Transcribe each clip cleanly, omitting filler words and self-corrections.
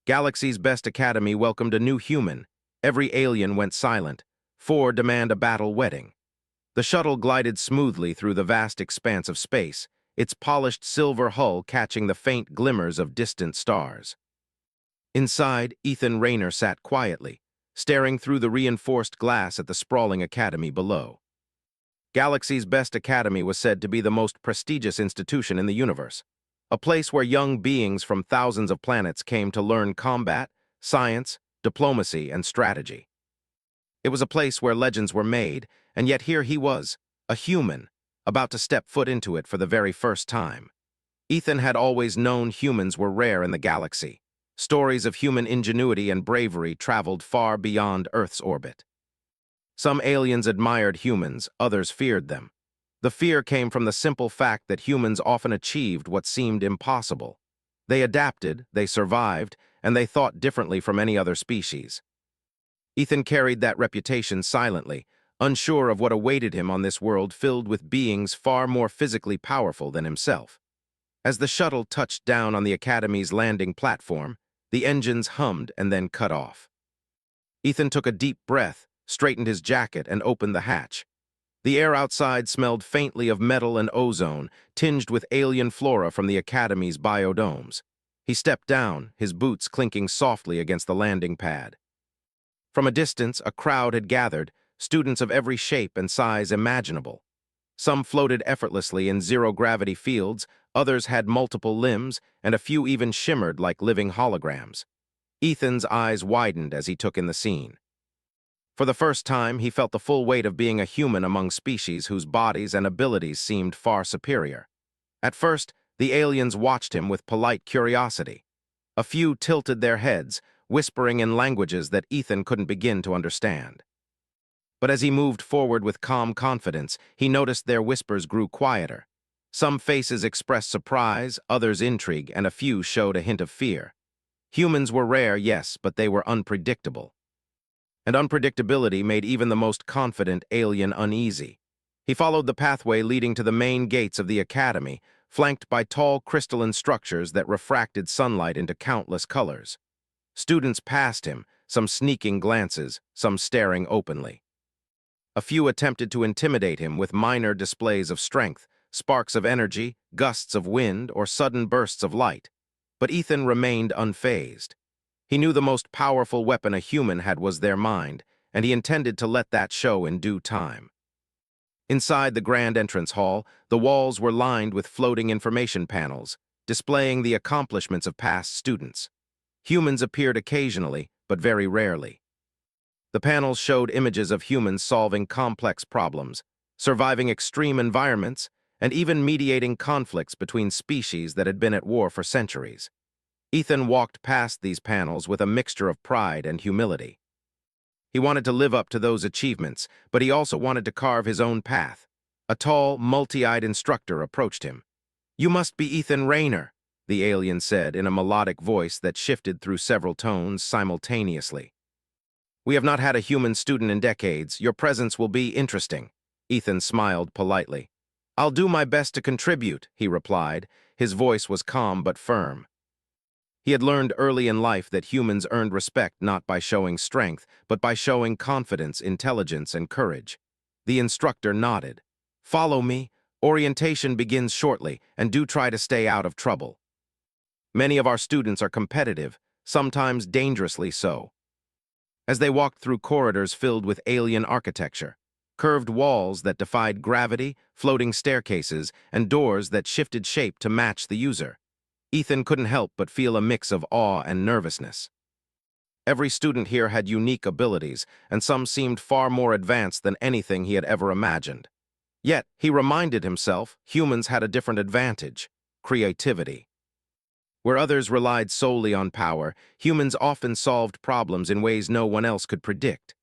Galaxy's best academy welcomed a new human. Every alien went silent. 4 demand a battle wedding. The shuttle glided smoothly through the vast expanse of space, its polished silver hull catching the faint glimmers of distant stars. Inside, Ethan Rayner sat quietly, staring through the reinforced glass at the sprawling academy below. Galaxy's best academy was said to be the most prestigious institution in the universe, a place where young beings from thousands of planets came to learn combat, science, diplomacy, and strategy. It was a place where legends were made, and yet here he was, a human, about to step foot into it for the very first time. Ethan had always known humans were rare in the galaxy. Stories of human ingenuity and bravery traveled far beyond Earth's orbit. Some aliens admired humans, others feared them. The fear came from the simple fact that humans often achieved what seemed impossible. They adapted, they survived, and they thought differently from any other species. Ethan carried that reputation silently, unsure of what awaited him on this world filled with beings far more physically powerful than himself. As the shuttle touched down on the Academy's landing platform, the engines hummed and then cut off. Ethan took a deep breath, straightened his jacket, and opened the hatch. The air outside smelled faintly of metal and ozone, tinged with alien flora from the Academy's biodomes. He stepped down, his boots clinking softly against the landing pad. From a distance, a crowd had gathered, students of every shape and size imaginable. Some floated effortlessly in zero-gravity fields, others had multiple limbs, and a few even shimmered like living holograms. Ethan's eyes widened as he took in the scene. For the first time, he felt the full weight of being a human among species whose bodies and abilities seemed far superior. At first, the aliens watched him with polite curiosity. A few tilted their heads, whispering in languages that Ethan couldn't begin to understand. But as he moved forward with calm confidence, he noticed their whispers grew quieter. Some faces expressed surprise, others intrigue, and a few showed a hint of fear. Humans were rare, yes, but they were unpredictable. And unpredictability made even the most confident alien uneasy. He followed the pathway leading to the main gates of the Academy, flanked by tall crystalline structures that refracted sunlight into countless colors. Students passed him, some sneaking glances, some staring openly. A few attempted to intimidate him with minor displays of strength, sparks of energy, gusts of wind, or sudden bursts of light. But Ethan remained unfazed. He knew the most powerful weapon a human had was their mind, and he intended to let that show in due time. Inside the grand entrance hall, the walls were lined with floating information panels, displaying the accomplishments of past students. Humans appeared occasionally, but very rarely. The panels showed images of humans solving complex problems, surviving extreme environments, and even mediating conflicts between species that had been at war for centuries. Ethan walked past these panels with a mixture of pride and humility. He wanted to live up to those achievements, but he also wanted to carve his own path. A tall, multi-eyed instructor approached him. "You must be Ethan Rayner," the alien said in a melodic voice that shifted through several tones simultaneously. "We have not had a human student in decades. Your presence will be interesting." Ethan smiled politely. "I'll do my best to contribute," he replied. His voice was calm but firm. He had learned early in life that humans earned respect not by showing strength, but by showing confidence, intelligence, and courage. The instructor nodded. "Follow me. Orientation begins shortly, and do try to stay out of trouble. Many of our students are competitive, sometimes dangerously so." As they walked through corridors filled with alien architecture, curved walls that defied gravity, floating staircases, and doors that shifted shape to match the user, Ethan couldn't help but feel a mix of awe and nervousness. Every student here had unique abilities, and some seemed far more advanced than anything he had ever imagined. Yet, he reminded himself, humans had a different advantage: creativity. Where others relied solely on power, humans often solved problems in ways no one else could predict.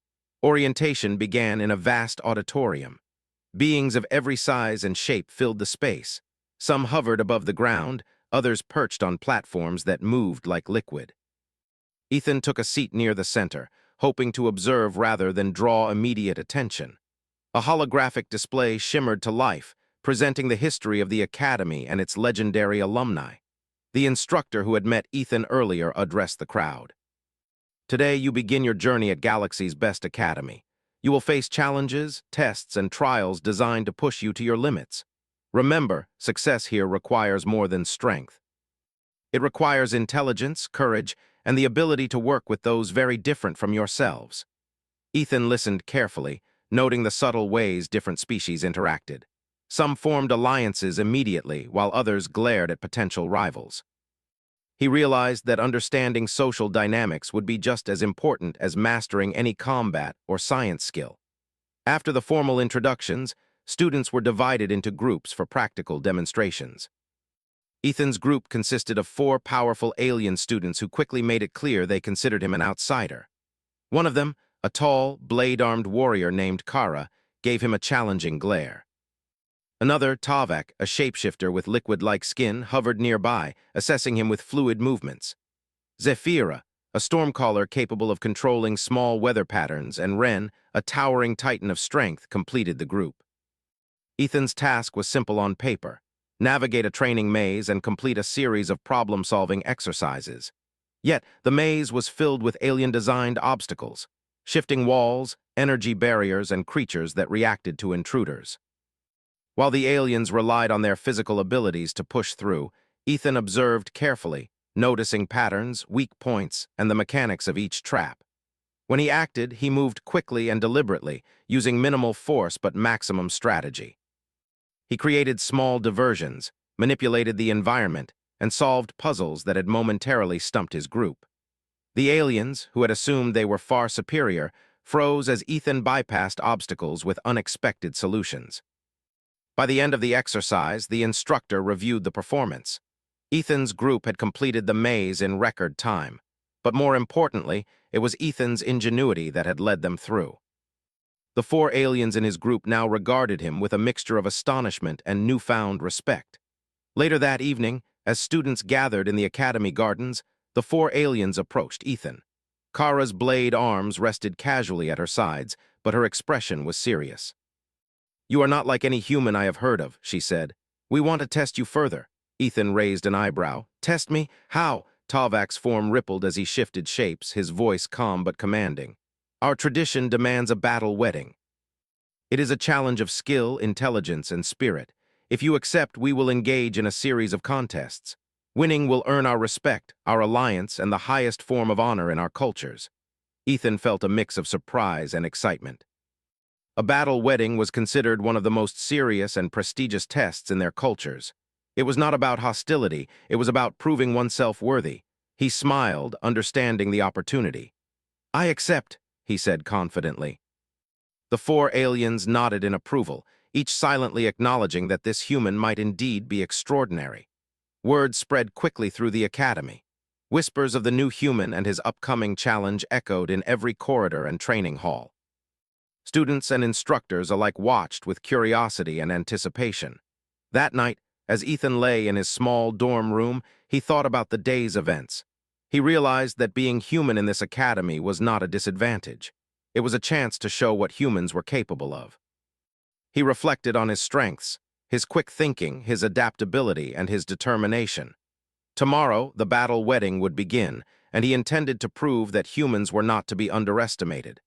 Orientation began in a vast auditorium. Beings of every size and shape filled the space. Some hovered above the ground, others perched on platforms that moved like liquid. Ethan took a seat near the center, hoping to observe rather than draw immediate attention. A holographic display shimmered to life, presenting the history of the Academy and its legendary alumni. The instructor who had met Ethan earlier addressed the crowd. Today, you begin your journey at Galaxy's best academy. You will face challenges, tests, and trials designed to push you to your limits. Remember, success here requires more than strength. It requires intelligence, courage, and the ability to work with those very different from yourselves. Ethan listened carefully, noting the subtle ways different species interacted. Some formed alliances immediately, while others glared at potential rivals. He realized that understanding social dynamics would be just as important as mastering any combat or science skill. After the formal introductions, students were divided into groups for practical demonstrations. Ethan's group consisted of 4 powerful alien students who quickly made it clear they considered him an outsider. One of them, a tall, blade-armed warrior named Kara, gave him a challenging glare. Another, Tavak, a shapeshifter with liquid-like skin, hovered nearby, assessing him with fluid movements. Zephyra, a stormcaller capable of controlling small weather patterns, and Ren, a towering titan of strength, completed the group. Ethan's task was simple on paper: navigate a training maze and complete a series of problem-solving exercises. Yet, the maze was filled with alien-designed obstacles, shifting walls, energy barriers, and creatures that reacted to intruders. While the aliens relied on their physical abilities to push through, Ethan observed carefully, noticing patterns, weak points, and the mechanics of each trap. When he acted, he moved quickly and deliberately, using minimal force but maximum strategy. He created small diversions, manipulated the environment, and solved puzzles that had momentarily stumped his group. The aliens, who had assumed they were far superior, froze as Ethan bypassed obstacles with unexpected solutions. By the end of the exercise, the instructor reviewed the performance. Ethan's group had completed the maze in record time, but more importantly, it was Ethan's ingenuity that had led them through. The 4 aliens in his group now regarded him with a mixture of astonishment and newfound respect. Later that evening, as students gathered in the academy gardens, the 4 aliens approached Ethan. Kara's blade arms rested casually at her sides, but her expression was serious. "You are not like any human I have heard of," she said. "We want to test you further." Ethan raised an eyebrow. "Test me? How?" Tavak's form rippled as he shifted shapes, his voice calm but commanding. "Our tradition demands a battle wedding. It is a challenge of skill, intelligence, and spirit. If you accept, we will engage in a series of contests. Winning will earn our respect, our alliance, and the highest form of honor in our cultures." Ethan felt a mix of surprise and excitement. A battle wedding was considered one of the most serious and prestigious tests in their cultures. It was not about hostility, it was about proving oneself worthy. He smiled, understanding the opportunity. "I accept," he said confidently. The 4 aliens nodded in approval, each silently acknowledging that this human might indeed be extraordinary. Word spread quickly through the academy. Whispers of the new human and his upcoming challenge echoed in every corridor and training hall. Students and instructors alike watched with curiosity and anticipation. That night, as Ethan lay in his small dorm room, he thought about the day's events. He realized that being human in this academy was not a disadvantage. It was a chance to show what humans were capable of. He reflected on his strengths, his quick thinking, his adaptability, and his determination. Tomorrow, the battle wedding would begin, and he intended to prove that humans were not to be underestimated.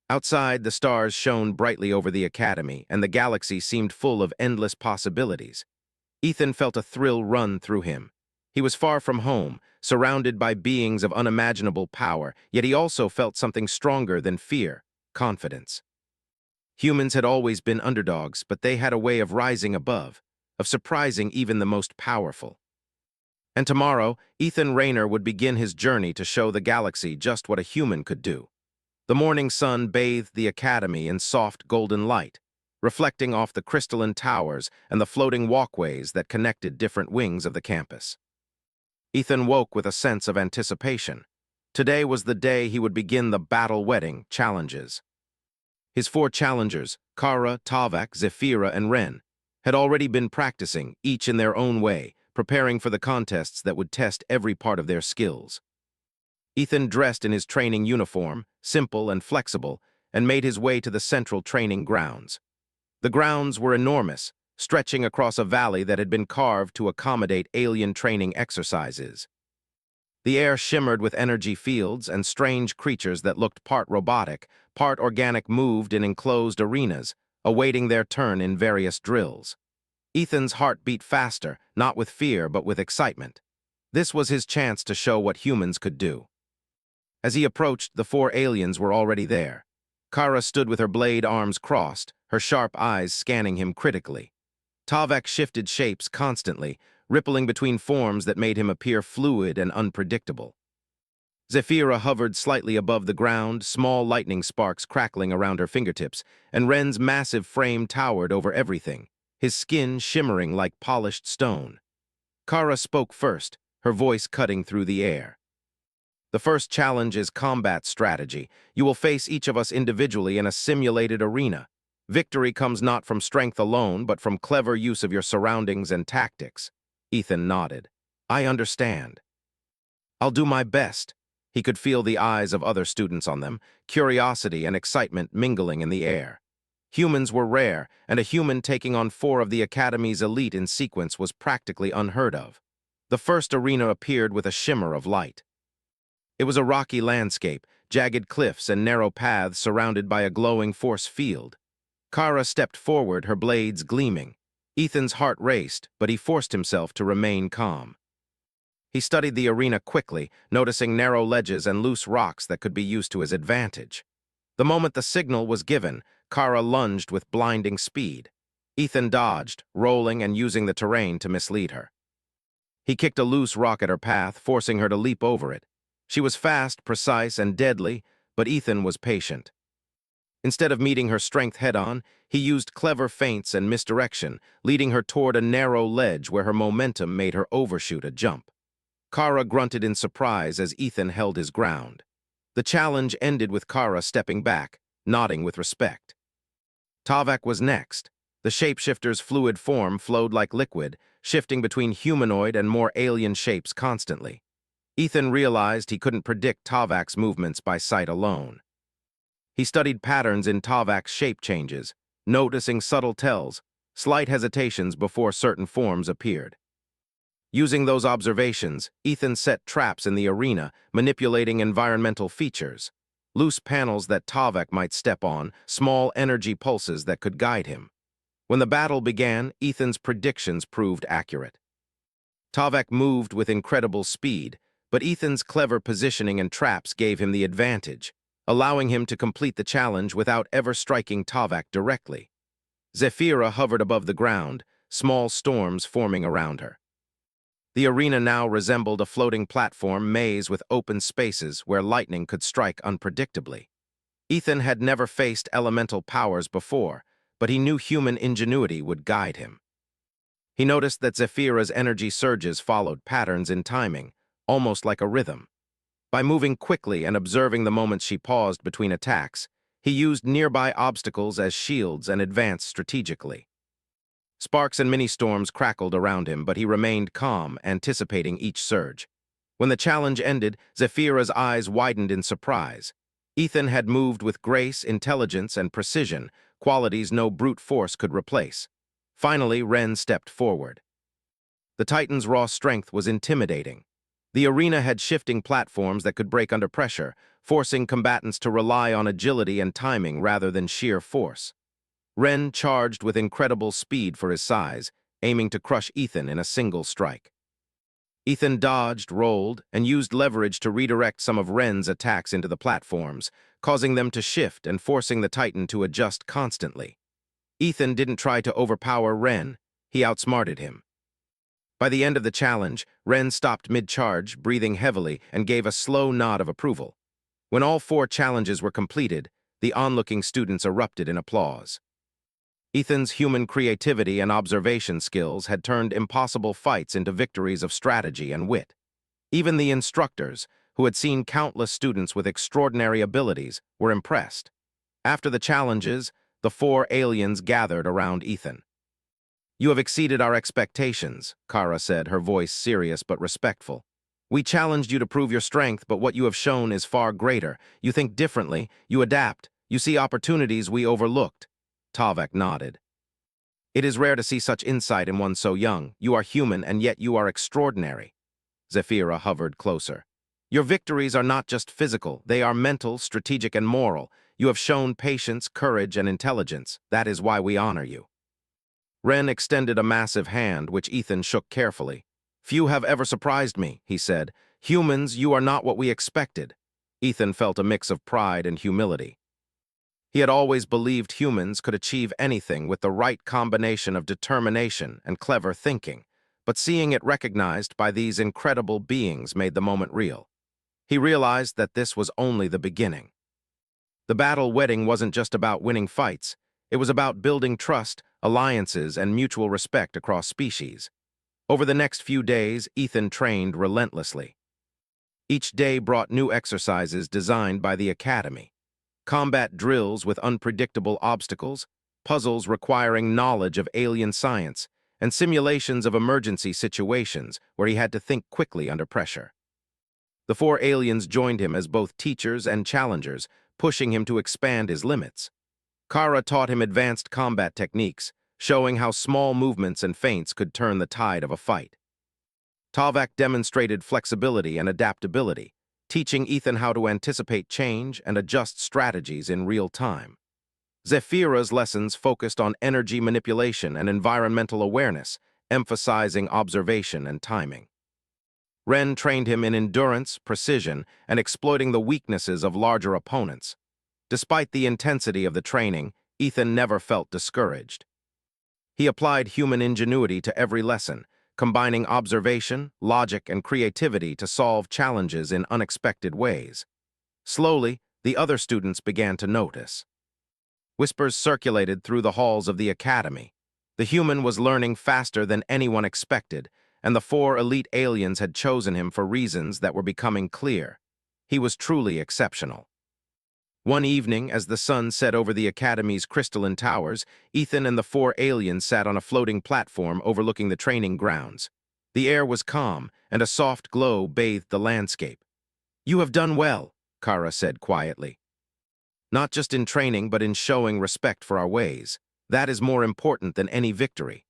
Outside, the stars shone brightly over the academy, and the galaxy seemed full of endless possibilities. Ethan felt a thrill run through him. He was far from home, surrounded by beings of unimaginable power, yet he also felt something stronger than fear: confidence. Humans had always been underdogs, but they had a way of rising above, of surprising even the most powerful. And tomorrow, Ethan Rayner would begin his journey to show the galaxy just what a human could do. The morning sun bathed the academy in soft golden light, reflecting off the crystalline towers and the floating walkways that connected different wings of the campus. Ethan woke with a sense of anticipation. Today was the day he would begin the battle wedding challenges. His 4 challengers, Kara, Tavak, Zephyra, and Ren, had already been practicing, each in their own way, preparing for the contests that would test every part of their skills. Ethan dressed in his training uniform, simple and flexible, and made his way to the central training grounds. The grounds were enormous, stretching across a valley that had been carved to accommodate alien training exercises. The air shimmered with energy fields, and strange creatures that looked part robotic, part organic moved in enclosed arenas, awaiting their turn in various drills. Ethan's heart beat faster, not with fear but with excitement. This was his chance to show what humans could do. As he approached, the four aliens were already there. Kara stood with her blade arms crossed, her sharp eyes scanning him critically. Tavek shifted shapes constantly, rippling between forms that made him appear fluid and unpredictable. Zephyra hovered slightly above the ground, small lightning sparks crackling around her fingertips, and Ren's massive frame towered over everything, his skin shimmering like polished stone. Kara spoke first, her voice cutting through the air. The first challenge is combat strategy. You will face each of us individually in a simulated arena. Victory comes not from strength alone, but from clever use of your surroundings and tactics. Ethan nodded. I understand. I'll do my best. He could feel the eyes of other students on them, curiosity and excitement mingling in the air. Humans were rare, and a human taking on four of the Academy's elite in sequence was practically unheard of. The first arena appeared with a shimmer of light. It was a rocky landscape, jagged cliffs and narrow paths surrounded by a glowing force field. Kara stepped forward, her blades gleaming. Ethan's heart raced, but he forced himself to remain calm. He studied the arena quickly, noticing narrow ledges and loose rocks that could be used to his advantage. The moment the signal was given, Kara lunged with blinding speed. Ethan dodged, rolling and using the terrain to mislead her. He kicked a loose rock at her path, forcing her to leap over it. She was fast, precise, and deadly, but Ethan was patient. Instead of meeting her strength head-on, he used clever feints and misdirection, leading her toward a narrow ledge where her momentum made her overshoot a jump. Kara grunted in surprise as Ethan held his ground. The challenge ended with Kara stepping back, nodding with respect. Tavek was next. The shapeshifter's fluid form flowed like liquid, shifting between humanoid and more alien shapes constantly. Ethan realized he couldn't predict Tavek's movements by sight alone. He studied patterns in Tavek's shape changes, noticing subtle tells, slight hesitations before certain forms appeared. Using those observations, Ethan set traps in the arena, manipulating environmental features. Loose panels that Tavek might step on, small energy pulses that could guide him. When the battle began, Ethan's predictions proved accurate. Tavek moved with incredible speed, but Ethan's clever positioning and traps gave him the advantage, allowing him to complete the challenge without ever striking Tavek directly. Zephyra hovered above the ground, small storms forming around her. The arena now resembled a floating platform maze with open spaces where lightning could strike unpredictably. Ethan had never faced elemental powers before, but he knew human ingenuity would guide him. He noticed that Zephyra's energy surges followed patterns in timing, almost like a rhythm. By moving quickly and observing the moments she paused between attacks, he used nearby obstacles as shields and advanced strategically. Sparks and mini-storms crackled around him, but he remained calm, anticipating each surge. When the challenge ended, Zephyra's eyes widened in surprise. Ethan had moved with grace, intelligence, and precision, qualities no brute force could replace. Finally, Ren stepped forward. The Titan's raw strength was intimidating. The arena had shifting platforms that could break under pressure, forcing combatants to rely on agility and timing rather than sheer force. Ren charged with incredible speed for his size, aiming to crush Ethan in a single strike. Ethan dodged, rolled, and used leverage to redirect some of Ren's attacks into the platforms, causing them to shift and forcing the Titan to adjust constantly. Ethan didn't try to overpower Ren, he outsmarted him. By the end of the challenge, Ren stopped mid-charge, breathing heavily, and gave a slow nod of approval. When all four challenges were completed, the onlooking students erupted in applause. Ethan's human creativity and observation skills had turned impossible fights into victories of strategy and wit. Even the instructors, who had seen countless students with extraordinary abilities, were impressed. After the challenges, the four aliens gathered around Ethan. "You have exceeded our expectations," Kara said, her voice serious but respectful. "We challenged you to prove your strength, but what you have shown is far greater. You think differently, you adapt, you see opportunities we overlooked." Tavek nodded. It is rare to see such insight in one so young. You are human, and yet you are extraordinary. Zephyra hovered closer. Your victories are not just physical, they are mental, strategic, and moral. You have shown patience, courage, and intelligence. That is why we honor you. Ren extended a massive hand, which Ethan shook carefully. Few have ever surprised me, he said. Humans, you are not what we expected. Ethan felt a mix of pride and humility. He had always believed humans could achieve anything with the right combination of determination and clever thinking, but seeing it recognized by these incredible beings made the moment real. He realized that this was only the beginning. The battle wedding wasn't just about winning fights. It was about building trust, alliances, and mutual respect across species. Over the next few days, Ethan trained relentlessly. Each day brought new exercises designed by the Academy. Combat drills with unpredictable obstacles, puzzles requiring knowledge of alien science, and simulations of emergency situations where he had to think quickly under pressure. The 4 aliens joined him as both teachers and challengers, pushing him to expand his limits. Kara taught him advanced combat techniques, showing how small movements and feints could turn the tide of a fight. Tavak demonstrated flexibility and adaptability, teaching Ethan how to anticipate change and adjust strategies in real time. Zephyra's lessons focused on energy manipulation and environmental awareness, emphasizing observation and timing. Ren trained him in endurance, precision, and exploiting the weaknesses of larger opponents. Despite the intensity of the training, Ethan never felt discouraged. He applied human ingenuity to every lesson, combining observation, logic, and creativity to solve challenges in unexpected ways. Slowly, the other students began to notice. Whispers circulated through the halls of the academy. The human was learning faster than anyone expected, and the 4 elite aliens had chosen him for reasons that were becoming clear. He was truly exceptional. One evening, as the sun set over the Academy's crystalline towers, Ethan and the 4 aliens sat on a floating platform overlooking the training grounds. The air was calm, and a soft glow bathed the landscape. "You have done well," Kara said quietly. "Not just in training, but in showing respect for our ways. That is more important than any victory."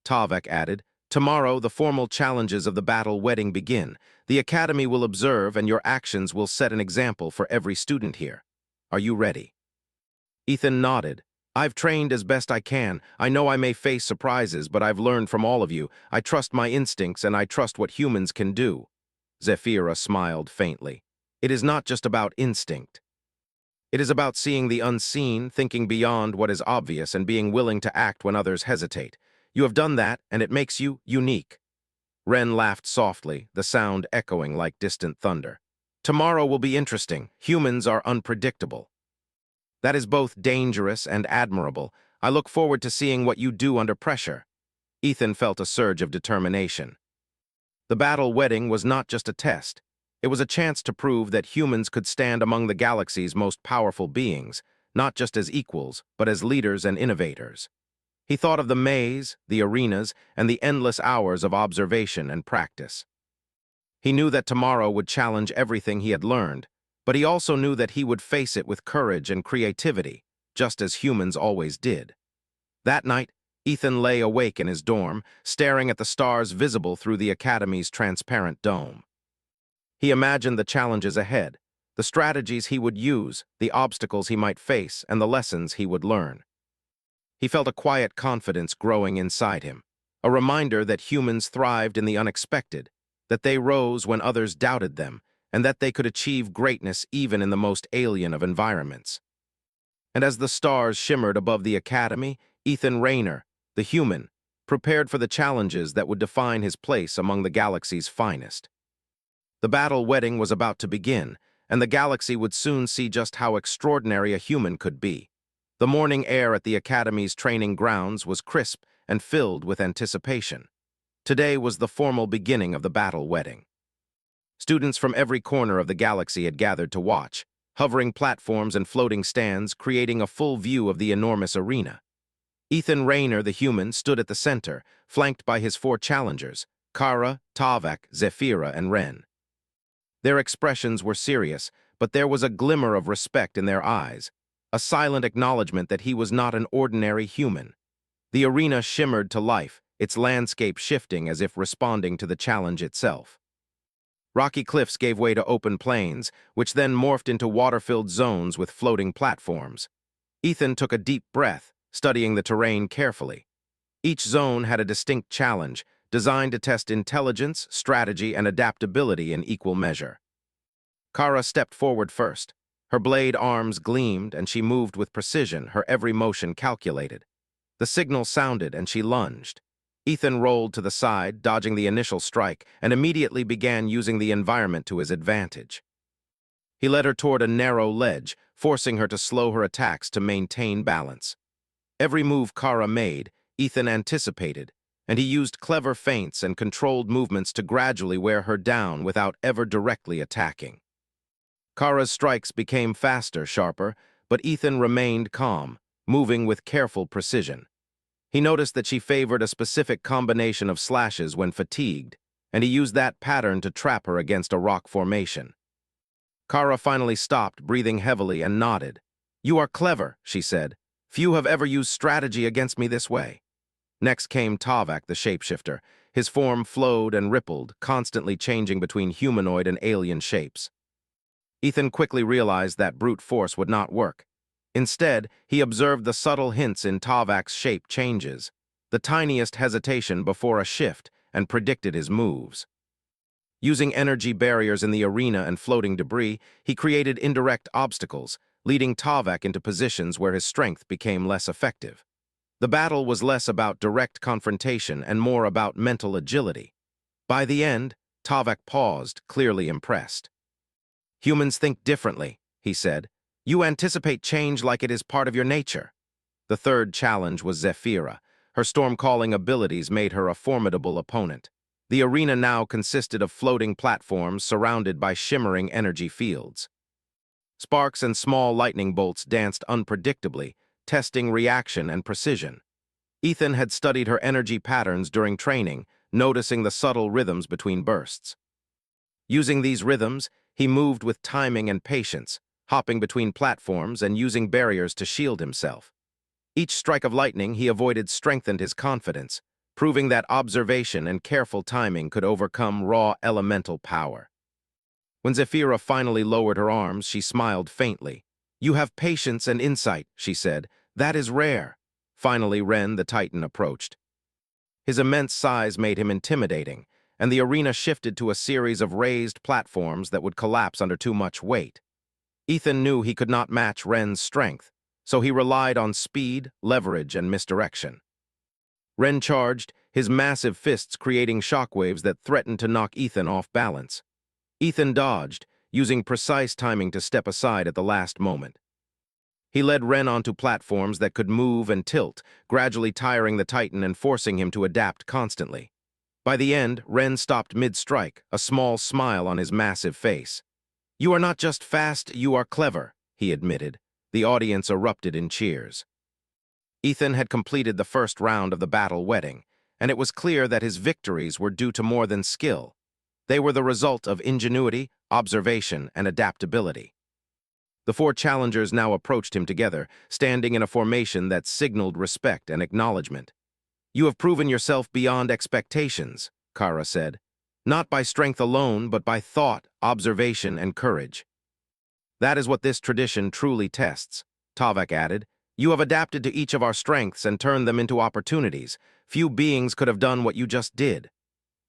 Tavak added, "Tomorrow, the formal challenges of the battle wedding begin. The Academy will observe, and your actions will set an example for every student here. Are you ready?" Ethan nodded. "I've trained as best I can. I know I may face surprises, but I've learned from all of you. I trust my instincts, and I trust what humans can do." Zephyra smiled faintly. "It is not just about instinct. It is about seeing the unseen, thinking beyond what is obvious, and being willing to act when others hesitate. You have done that, and it makes you unique." Ren laughed softly, the sound echoing like distant thunder. "Tomorrow will be interesting. Humans are unpredictable. That is both dangerous and admirable. I look forward to seeing what you do under pressure." Ethan felt a surge of determination. The battle wedding was not just a test. It was a chance to prove that humans could stand among the galaxy's most powerful beings, not just as equals, but as leaders and innovators. He thought of the maze, the arenas, and the endless hours of observation and practice. He knew that tomorrow would challenge everything he had learned, but he also knew that he would face it with courage and creativity, just as humans always did. That night, Ethan lay awake in his dorm, staring at the stars visible through the Academy's transparent dome. He imagined the challenges ahead, the strategies he would use, the obstacles he might face, and the lessons he would learn. He felt a quiet confidence growing inside him, a reminder that humans thrived in the unexpected, that they rose when others doubted them, and that they could achieve greatness even in the most alien of environments. And as the stars shimmered above the Academy, Ethan Rayner, the human, prepared for the challenges that would define his place among the galaxy's finest. The battle wedding was about to begin, and the galaxy would soon see just how extraordinary a human could be. The morning air at the Academy's training grounds was crisp and filled with anticipation. Today was the formal beginning of the battle wedding. Students from every corner of the galaxy had gathered to watch, hovering platforms and floating stands creating a full view of the enormous arena. Ethan Rayner, the human, stood at the center, flanked by his 4 challengers, Kara, Tavak, Zephyra, and Ren. Their expressions were serious, but there was a glimmer of respect in their eyes, a silent acknowledgement that he was not an ordinary human. The arena shimmered to life, its landscape shifting as if responding to the challenge itself. Rocky cliffs gave way to open plains, which then morphed into water-filled zones with floating platforms. Ethan took a deep breath, studying the terrain carefully. Each zone had a distinct challenge, designed to test intelligence, strategy, and adaptability in equal measure. Kara stepped forward first. Her blade arms gleamed, and she moved with precision, her every motion calculated. The signal sounded, and she lunged. Ethan rolled to the side, dodging the initial strike, and immediately began using the environment to his advantage. He led her toward a narrow ledge, forcing her to slow her attacks to maintain balance. Every move Kara made, Ethan anticipated, and he used clever feints and controlled movements to gradually wear her down without ever directly attacking. Kara's strikes became faster, sharper, but Ethan remained calm, moving with careful precision. He noticed that she favored a specific combination of slashes when fatigued, and he used that pattern to trap her against a rock formation. Kara finally stopped, breathing heavily, and nodded. "You are clever," she said. "Few have ever used strategy against me this way." Next came Tavak, the shapeshifter. His form flowed and rippled, constantly changing between humanoid and alien shapes. Ethan quickly realized that brute force would not work. Instead, he observed the subtle hints in Tavak's shape changes, the tiniest hesitation before a shift, and predicted his moves. Using energy barriers in the arena and floating debris, he created indirect obstacles, leading Tavak into positions where his strength became less effective. The battle was less about direct confrontation and more about mental agility. By the end, Tavak paused, clearly impressed. "Humans think differently," he said. "You anticipate change like it is part of your nature." The third challenge was Zephyra. Her storm-calling abilities made her a formidable opponent. The arena now consisted of floating platforms surrounded by shimmering energy fields. Sparks and small lightning bolts danced unpredictably, testing reaction and precision. Ethan had studied her energy patterns during training, noticing the subtle rhythms between bursts. Using these rhythms, he moved with timing and patience, hopping between platforms and using barriers to shield himself. Each strike of lightning he avoided strengthened his confidence, proving that observation and careful timing could overcome raw elemental power. When Zephyra finally lowered her arms, she smiled faintly. "You have patience and insight," she said. "That is rare." Finally, Ren, the Titan, approached. His immense size made him intimidating, and the arena shifted to a series of raised platforms that would collapse under too much weight. Ethan knew he could not match Ren's strength, so he relied on speed, leverage, and misdirection. Ren charged, his massive fists creating shockwaves that threatened to knock Ethan off balance. Ethan dodged, using precise timing to step aside at the last moment. He led Ren onto platforms that could move and tilt, gradually tiring the Titan and forcing him to adapt constantly. By the end, Ren stopped mid-strike, a small smile on his massive face. "You are not just fast, you are clever," he admitted. The audience erupted in cheers. Ethan had completed the first round of the battle wedding, and it was clear that his victories were due to more than skill. They were the result of ingenuity, observation, and adaptability. The four challengers now approached him together, standing in a formation that signaled respect and acknowledgement. "You have proven yourself beyond expectations," Kara said. "Not by strength alone, but by thought, observation, and courage." "That is what this tradition truly tests," Tavak added. "You have adapted to each of our strengths and turned them into opportunities. Few beings could have done what you just did."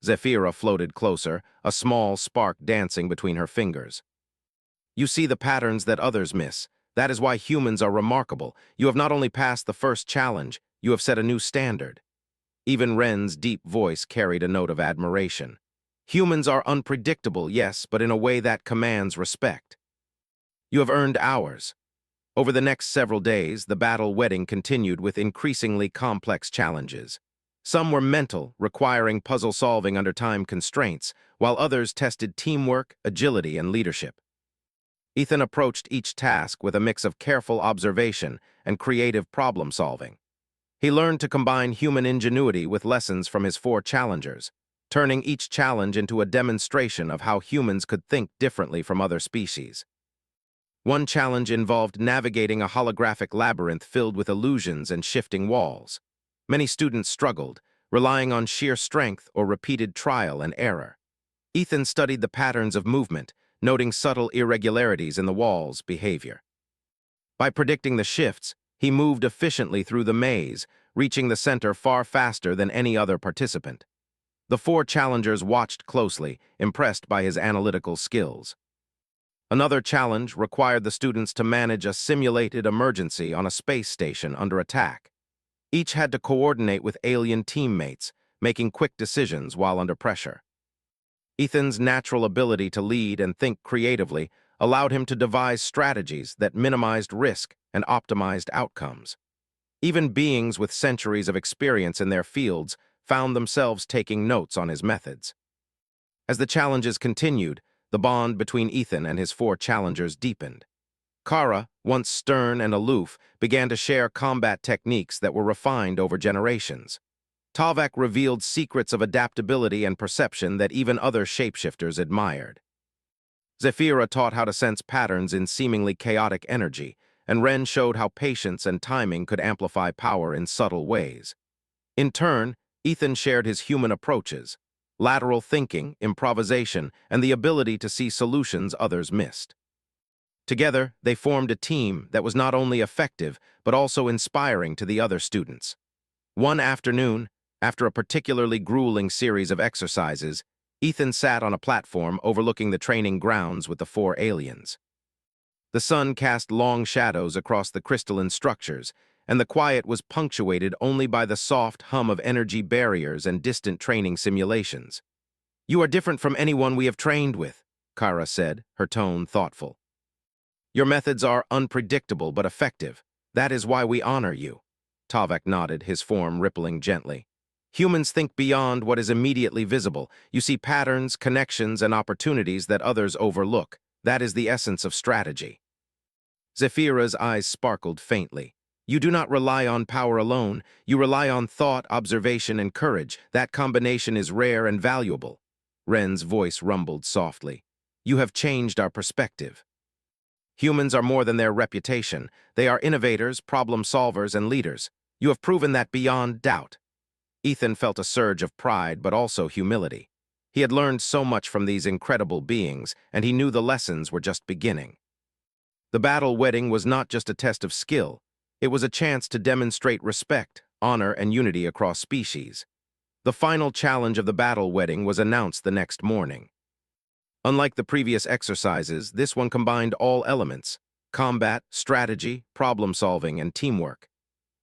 Zephyra floated closer, a small spark dancing between her fingers. "You see the patterns that others miss. That is why humans are remarkable. You have not only passed the first challenge, you have set a new standard." Even Ren's deep voice carried a note of admiration. "Humans are unpredictable, yes, but in a way that commands respect. You have earned ours." Over the next several days, the battle wedding continued with increasingly complex challenges. Some were mental, requiring puzzle solving under time constraints, while others tested teamwork, agility, and leadership. Ethan approached each task with a mix of careful observation and creative problem solving. He learned to combine human ingenuity with lessons from his four challengers, turning each challenge into a demonstration of how humans could think differently from other species. One challenge involved navigating a holographic labyrinth filled with illusions and shifting walls. Many students struggled, relying on sheer strength or repeated trial and error. Ethan studied the patterns of movement, noting subtle irregularities in the wall's behavior. By predicting the shifts, he moved efficiently through the maze, reaching the center far faster than any other participant. The four challengers watched closely, impressed by his analytical skills. Another challenge required the students to manage a simulated emergency on a space station under attack. Each had to coordinate with alien teammates, making quick decisions while under pressure. Ethan's natural ability to lead and think creatively allowed him to devise strategies that minimized risk and optimized outcomes. Even beings with centuries of experience in their fields found themselves taking notes on his methods. As the challenges continued, the bond between Ethan and his four challengers deepened. Kara, once stern and aloof, began to share combat techniques that were refined over generations. Tavak revealed secrets of adaptability and perception that even other shapeshifters admired. Zephyra taught how to sense patterns in seemingly chaotic energy, and Ren showed how patience and timing could amplify power in subtle ways. In turn, Ethan shared his human approaches, lateral thinking, improvisation, and the ability to see solutions others missed. Together, they formed a team that was not only effective, but also inspiring to the other students. One afternoon, after a particularly grueling series of exercises, Ethan sat on a platform overlooking the training grounds with the four aliens. The sun cast long shadows across the crystalline structures, and the quiet was punctuated only by the soft hum of energy barriers and distant training simulations. "You are different from anyone we have trained with," Kara said, her tone thoughtful. "Your methods are unpredictable but effective. That is why we honor you." Tavak nodded, his form rippling gently. "Humans think beyond what is immediately visible. You see patterns, connections, and opportunities that others overlook. That is the essence of strategy." Zephyra's eyes sparkled faintly. "You do not rely on power alone. You rely on thought, observation, and courage. That combination is rare and valuable." Ren's voice rumbled softly. "You have changed our perspective. Humans are more than their reputation. They are innovators, problem solvers, and leaders. You have proven that beyond doubt." Ethan felt a surge of pride, but also humility. He had learned so much from these incredible beings, and he knew the lessons were just beginning. The battle wedding was not just a test of skill. It was a chance to demonstrate respect, honor, and unity across species. The final challenge of the battle wedding was announced the next morning. Unlike the previous exercises, this one combined all elements: combat, strategy, problem-solving, and teamwork.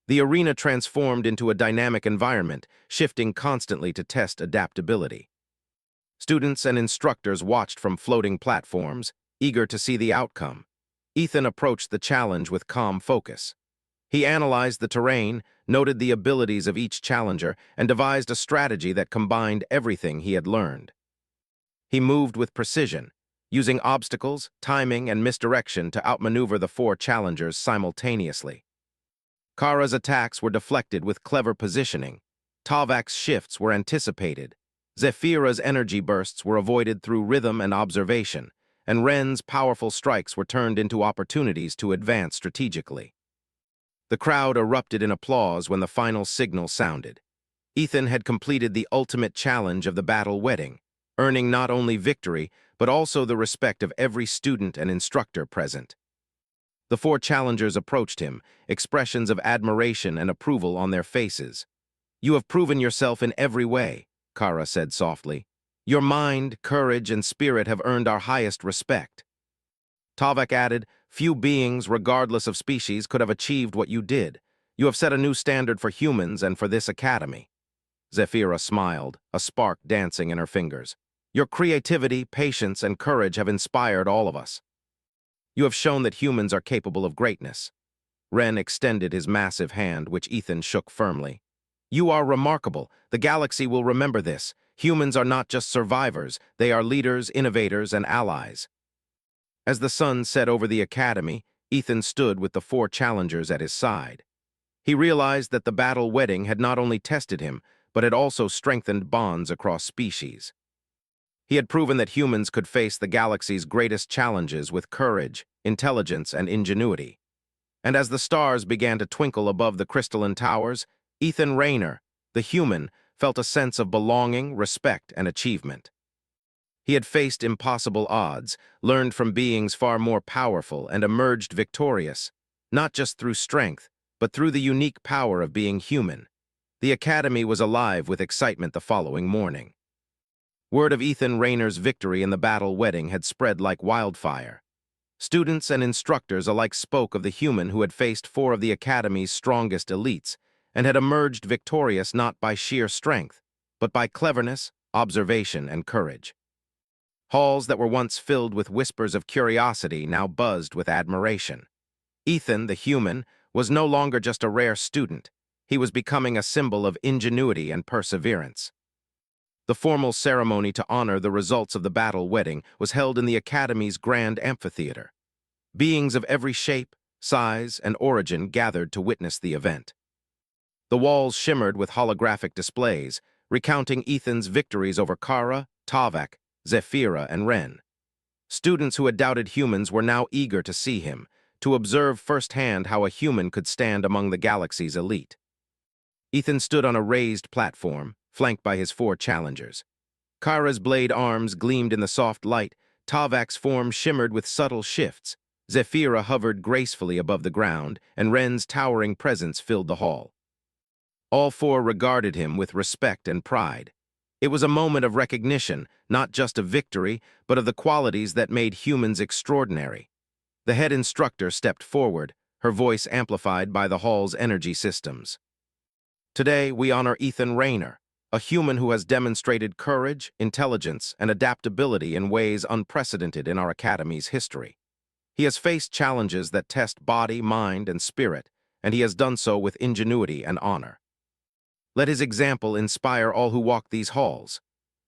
The arena transformed into a dynamic environment, shifting constantly to test adaptability. Students and instructors watched from floating platforms, eager to see the outcome. Ethan approached the challenge with calm focus. He analyzed the terrain, noted the abilities of each challenger, and devised a strategy that combined everything he had learned. He moved with precision, using obstacles, timing, and misdirection to outmaneuver the four challengers simultaneously. Kara's attacks were deflected with clever positioning. Tavak's shifts were anticipated. Zephyra's energy bursts were avoided through rhythm and observation, and Ren's powerful strikes were turned into opportunities to advance strategically. The crowd erupted in applause when the final signal sounded. Ethan had completed the ultimate challenge of the battle wedding, earning not only victory, but also the respect of every student and instructor present. The four challengers approached him, expressions of admiration and approval on their faces. "You have proven yourself in every way," Kara said softly. "Your mind, courage, and spirit have earned our highest respect." Tavak added, "Few beings, regardless of species, could have achieved what you did. You have set a new standard for humans and for this academy." Zephyra smiled, a spark dancing in her fingers. "Your creativity, patience, and courage have inspired all of us. You have shown that humans are capable of greatness." Ren extended his massive hand, which Ethan shook firmly. "You are remarkable. The galaxy will remember this. Humans are not just survivors. They are leaders, innovators, and allies." As the sun set over the academy, Ethan stood with the four challengers at his side. He realized that the battle wedding had not only tested him, but had also strengthened bonds across species. He had proven that humans could face the galaxy's greatest challenges with courage, intelligence, and ingenuity. And as the stars began to twinkle above the crystalline towers, Ethan Rayner, the human, felt a sense of belonging, respect, and achievement. He had faced impossible odds, learned from beings far more powerful, and emerged victorious, not just through strength, but through the unique power of being human. The Academy was alive with excitement the following morning. Word of Ethan Rayner's victory in the battle wedding had spread like wildfire. Students and instructors alike spoke of the human who had faced four of the Academy's strongest elites and had emerged victorious not by sheer strength, but by cleverness, observation, and courage. Halls that were once filled with whispers of curiosity now buzzed with admiration. Ethan, the human, was no longer just a rare student. He was becoming a symbol of ingenuity and perseverance. The formal ceremony to honor the results of the battle wedding was held in the Academy's grand amphitheater. Beings of every shape, size, and origin gathered to witness the event. The walls shimmered with holographic displays, recounting Ethan's victories over Kara, Tavak, Zephyra, and Ren. Students who had doubted humans were now eager to see him, to observe firsthand how a human could stand among the galaxy's elite. Ethan stood on a raised platform, flanked by his four challengers. Kara's blade arms gleamed in the soft light, Tavak's form shimmered with subtle shifts, Zephyra hovered gracefully above the ground, and Ren's towering presence filled the hall. All four regarded him with respect and pride. It was a moment of recognition, not just of victory, but of the qualities that made humans extraordinary. The head instructor stepped forward, her voice amplified by the hall's energy systems. Today, we honor Ethan Rayner, a human who has demonstrated courage, intelligence, and adaptability in ways unprecedented in our Academy's history. He has faced challenges that test body, mind, and spirit, and he has done so with ingenuity and honor. Let his example inspire all who walk these halls.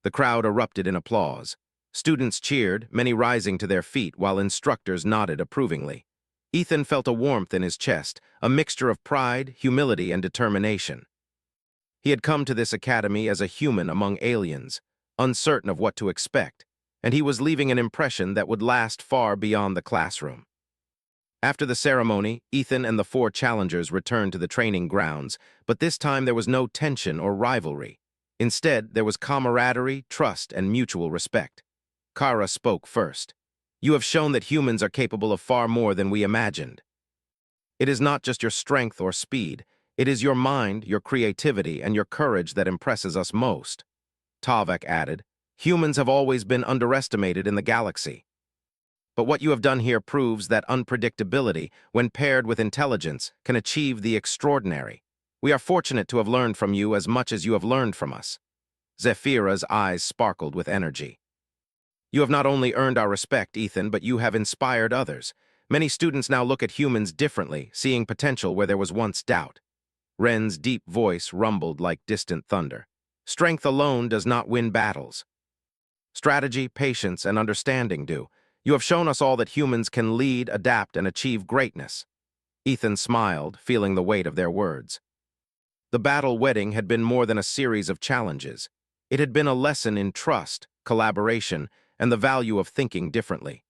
The crowd erupted in applause. Students cheered, many rising to their feet while instructors nodded approvingly. Ethan felt a warmth in his chest, a mixture of pride, humility, and determination. He had come to this academy as a human among aliens, uncertain of what to expect, and he was leaving an impression that would last far beyond the classroom. After the ceremony, Ethan and the four challengers returned to the training grounds, but this time there was no tension or rivalry. Instead, there was camaraderie, trust, and mutual respect. Kara spoke first. "You have shown that humans are capable of far more than we imagined. It is not just your strength or speed, it is your mind, your creativity, and your courage that impresses us most." Tavak added, "Humans have always been underestimated in the galaxy. But what you have done here proves that unpredictability, when paired with intelligence, can achieve the extraordinary. We are fortunate to have learned from you as much as you have learned from us." Zephyra's eyes sparkled with energy. "You have not only earned our respect, Ethan, but you have inspired others. Many students now look at humans differently, seeing potential where there was once doubt." Ren's deep voice rumbled like distant thunder. "Strength alone does not win battles. Strategy, patience, and understanding do. You have shown us all that humans can lead, adapt, and achieve greatness." Ethan smiled, feeling the weight of their words. The battle wedding had been more than a series of challenges. It had been a lesson in trust, collaboration, and the value of thinking differently.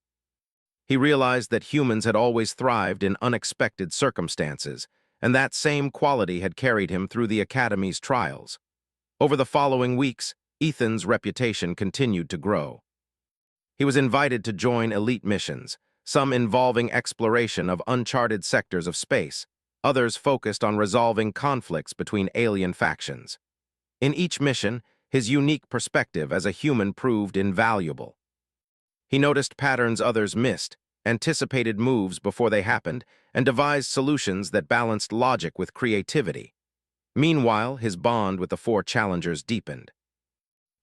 He realized that humans had always thrived in unexpected circumstances, and that same quality had carried him through the Academy's trials. Over the following weeks, Ethan's reputation continued to grow. He was invited to join elite missions, some involving exploration of uncharted sectors of space, others focused on resolving conflicts between alien factions. In each mission, his unique perspective as a human proved invaluable. He noticed patterns others missed, anticipated moves before they happened, and devised solutions that balanced logic with creativity. Meanwhile, his bond with the four challengers deepened.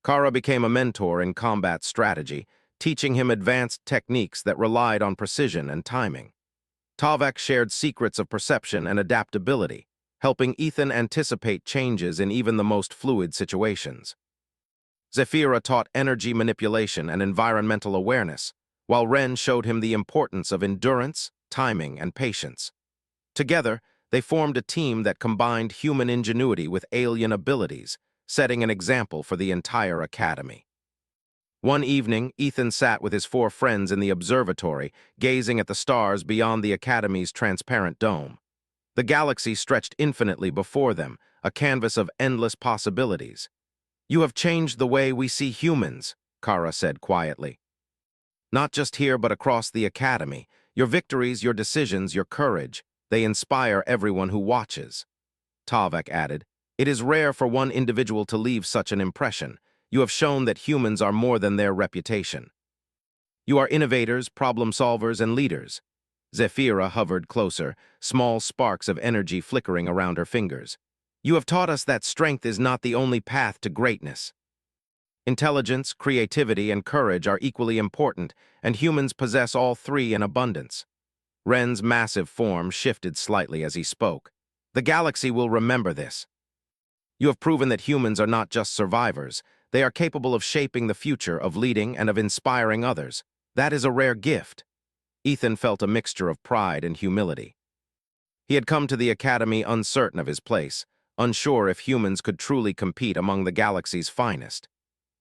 Kara became a mentor in combat strategy, teaching him advanced techniques that relied on precision and timing. Tavak shared secrets of perception and adaptability, helping Ethan anticipate changes in even the most fluid situations. Zephyra taught energy manipulation and environmental awareness, while Ren showed him the importance of endurance, timing, and patience. Together, they formed a team that combined human ingenuity with alien abilities, setting an example for the entire academy. One evening, Ethan sat with his four friends in the observatory, gazing at the stars beyond the academy's transparent dome. The galaxy stretched infinitely before them, a canvas of endless possibilities. "You have changed the way we see humans," Kara said quietly. "Not just here but across the academy. Your victories, your decisions, your courage, they inspire everyone who watches." Tavek added, "It is rare for one individual to leave such an impression. You have shown that humans are more than their reputation. You are innovators, problem solvers, and leaders." Zephyra hovered closer, small sparks of energy flickering around her fingers. "You have taught us that strength is not the only path to greatness. Intelligence, creativity, and courage are equally important, and humans possess all three in abundance." Ren's massive form shifted slightly as he spoke. "The galaxy will remember this. You have proven that humans are not just survivors. They are capable of shaping the future, of leading, and of inspiring others. That is a rare gift." Ethan felt a mixture of pride and humility. He had come to the academy uncertain of his place, unsure if humans could truly compete among the galaxy's finest.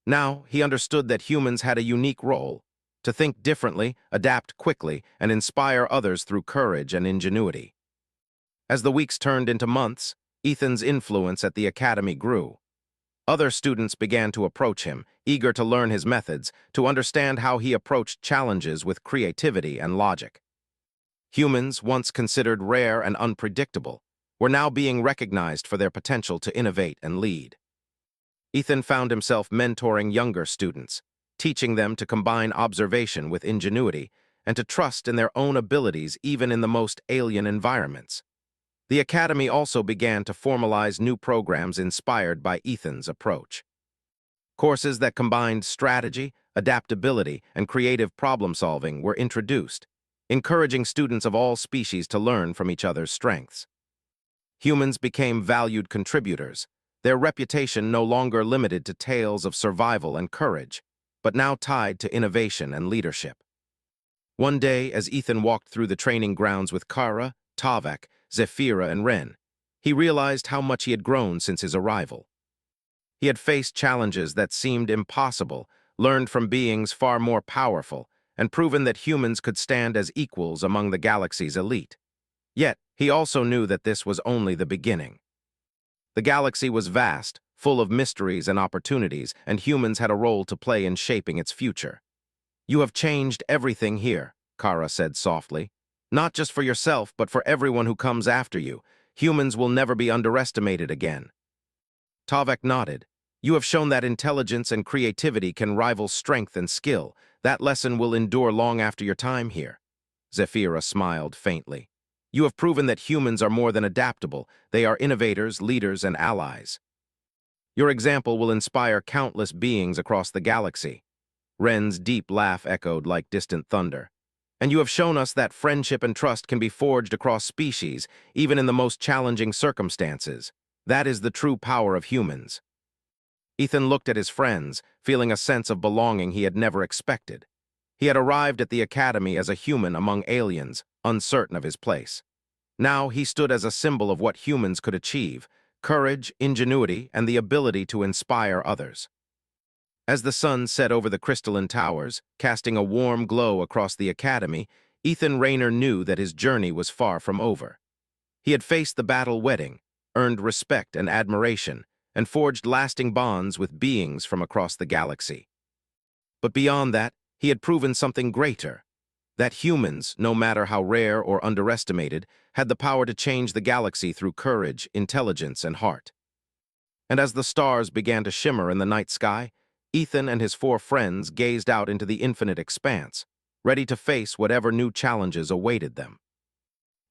Now, he understood that humans had a unique role: to think differently, adapt quickly, and inspire others through courage and ingenuity. As the weeks turned into months, Ethan's influence at the academy grew. Other students began to approach him, eager to learn his methods, to understand how he approached challenges with creativity and logic. Humans, once considered rare and unpredictable, were now being recognized for their potential to innovate and lead. Ethan found himself mentoring younger students, teaching them to combine observation with ingenuity and to trust in their own abilities even in the most alien environments. The academy also began to formalize new programs inspired by Ethan's approach. Courses that combined strategy, adaptability, and creative problem-solving were introduced, encouraging students of all species to learn from each other's strengths. Humans became valued contributors, their reputation no longer limited to tales of survival and courage, but now tied to innovation and leadership. One day, as Ethan walked through the training grounds with Kara, Tavek, Zephyra, and Ren, he realized how much he had grown since his arrival. He had faced challenges that seemed impossible, learned from beings far more powerful, and proven that humans could stand as equals among the galaxy's elite. Yet, he also knew that this was only the beginning. The galaxy was vast, full of mysteries and opportunities, and humans had a role to play in shaping its future. "You have changed everything here," Kara said softly. "Not just for yourself, but for everyone who comes after you. Humans will never be underestimated again." Tavek nodded. "You have shown that intelligence and creativity can rival strength and skill. That lesson will endure long after your time here." Zephyra smiled faintly. "You have proven that humans are more than adaptable. They are innovators, leaders, and allies. Your example will inspire countless beings across the galaxy." Ren's deep laugh echoed like distant thunder. "And you have shown us that friendship and trust can be forged across species, even in the most challenging circumstances. That is the true power of humans." Ethan looked at his friends, feeling a sense of belonging he had never expected. He had arrived at the academy as a human among aliens, uncertain of his place. Now he stood as a symbol of what humans could achieve: courage, ingenuity, and the ability to inspire others. As the sun set over the crystalline towers, casting a warm glow across the academy, Ethan Rayner knew that his journey was far from over. He had faced the battle wedding, earned respect and admiration, and forged lasting bonds with beings from across the galaxy. But beyond that, he had proven something greater: that humans, no matter how rare or underestimated, had the power to change the galaxy through courage, intelligence, and heart. And as the stars began to shimmer in the night sky, Ethan and his four friends gazed out into the infinite expanse, ready to face whatever new challenges awaited them.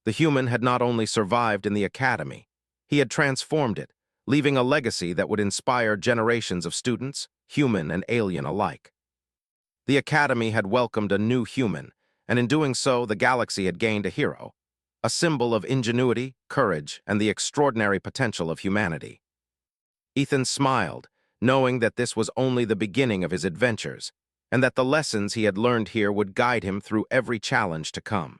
The human had not only survived in the academy, he had transformed it, leaving a legacy that would inspire generations of students, human and alien alike. The academy had welcomed a new human, and in doing so, the galaxy had gained a hero, a symbol of ingenuity, courage, and the extraordinary potential of humanity. Ethan smiled, knowing that this was only the beginning of his adventures, and that the lessons he had learned here would guide him through every challenge to come.